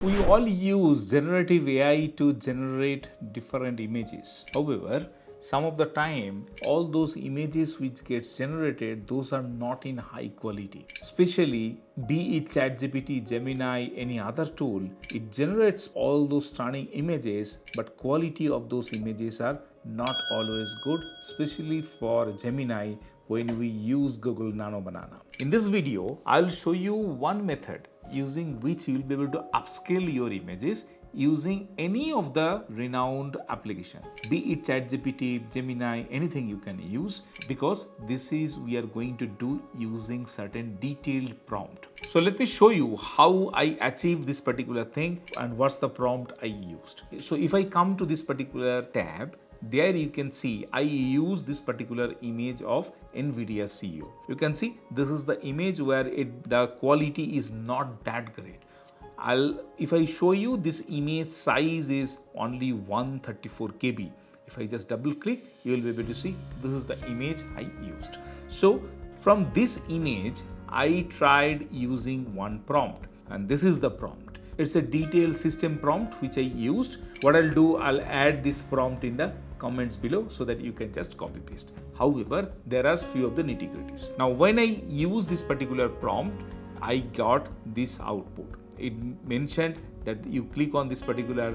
We all use generative AI to generate different images. However, some of the time, all those images which gets generated, those are not in high quality. Especially, be it ChatGPT, Gemini, any other tool, it generates all those stunning images, but quality of those images are not always good, especially for Gemini when we use Google Nano Banana. In this video, I'll show you one method using which you will be able to upscale your images using any of the renowned application, be it ChatGPT, Gemini, anything you can use, because this is we are going to do using certain detailed prompt. So let me show you how I achieved this particular thing and what's the prompt I used. So if I come to this particular tab, there you can see I use this particular image of NVIDIA CEO. You can see this is the image where the quality is not that great. If I show you this image size is only 134 KB. If I just double click, you will be able to see this is the image I used. So from this image, I tried using one prompt, and this is the prompt. It's a detailed system prompt which I used. What I'll do, I'll add this prompt in the comments below so that you can just copy paste. However, there are few of the nitty-gritties. Now, when I use this particular prompt, I got this output. It mentioned that you click on this particular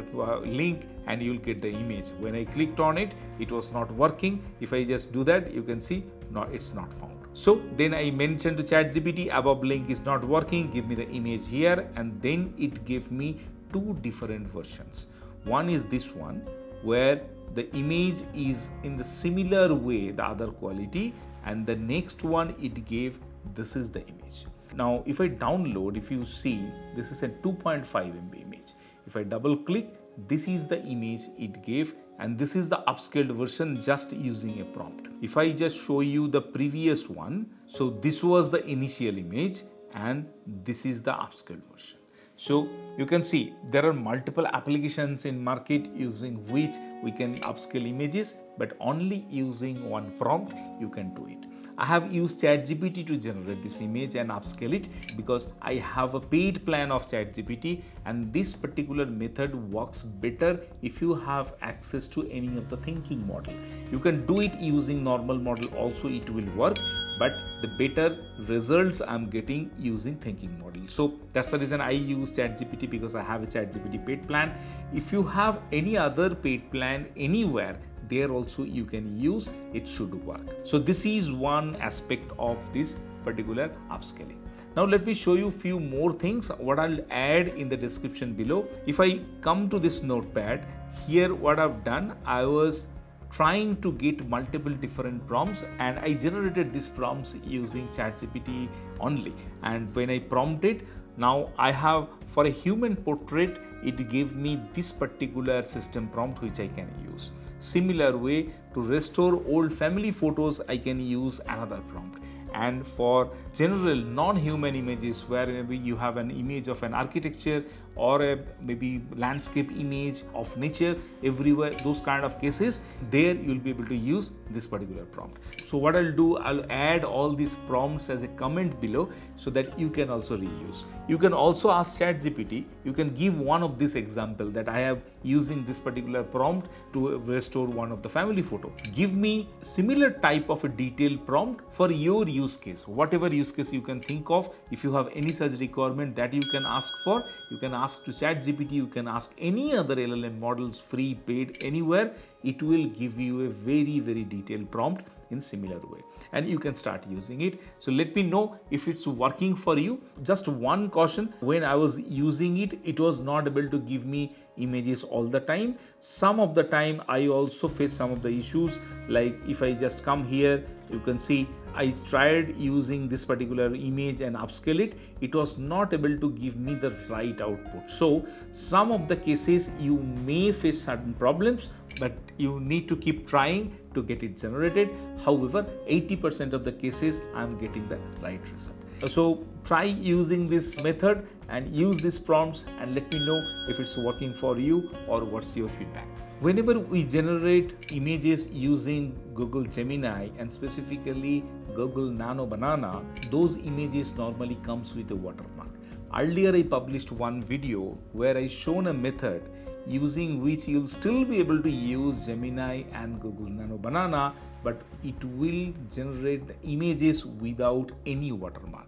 link and you'll get the image. When I clicked on it, it was not working. If I just do that, you can see no, it's not found. So then I mentioned to ChatGPT, above link is not working, give me the image here, and then it gave me two different versions. One is this one where the image is in the similar way, the other quality, and the next one it gave, this is the image. Now if I download, if you see, this is a 2.5 MB image. If I double click, this is the image it gave, and this is the upscaled version just using a prompt. If I just show you the previous one, so this was the initial image and this is the upscaled version. So you can see there are multiple applications in market using which we can upscale images, but only using one prompt you can do it. I have used ChatGPT to generate this image and upscale it because I have a paid plan of ChatGPT, and this particular method works better if you have access to any of the thinking model. You can do it using normal model also, it will work, but the better results I'm getting using thinking model. So that's the reason I use ChatGPT, because I have a ChatGPT paid plan. If you have any other paid plan anywhere, there also you can use, it should work. So this is one aspect of this particular upscaling. Now let me show you few more things what I'll add in the description below. If I come to this notepad, here what I've done, I was trying to get multiple different prompts, and I generated these prompts using ChatGPT only. And when I prompted, now I have for a human portrait, it gave me this particular system prompt which I can use. Similar way, to restore old family photos, I can use another prompt. And for general non-human images where maybe you have an image of an architecture or a maybe landscape image of nature everywhere, those kind of cases, there you'll be able to use this particular prompt. So what I'll do, I'll add all these prompts as a comment below so that you can also reuse. You can also ask ChatGPT, you can give one of this example that I have using this particular prompt to restore one of the family photo. Give me similar type of a detailed prompt for your use case, whatever use case you can think of. If you have any such requirement that you can ask for, you can ask to ChatGPT, you can ask any other LLM models, free, paid, anywhere. It will give you a very, very detailed prompt in similar way, and you can start using it. So let me know if it's working for you. Just one caution, when I was using it, it was not able to give me images all the time. Some of the time I also face some of the issues, like if I just come here, you can see I tried using this particular image and upscale it, it was not able to give me the right output. So some of the cases you may face certain problems, but you need to keep trying to get it generated. However, 80% of the cases I'm getting the right result. So try using this method and use these prompts and let me know if it's working for you or what's your feedback. Whenever we generate images using Google Gemini and specifically Google Nano Banana, those images normally comes with a watermark. Earlier I published one video where I shown a method using which you'll still be able to use Gemini and Google Nano Banana, but it will generate the images without any watermark.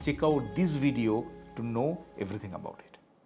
Check out this video to know everything about it.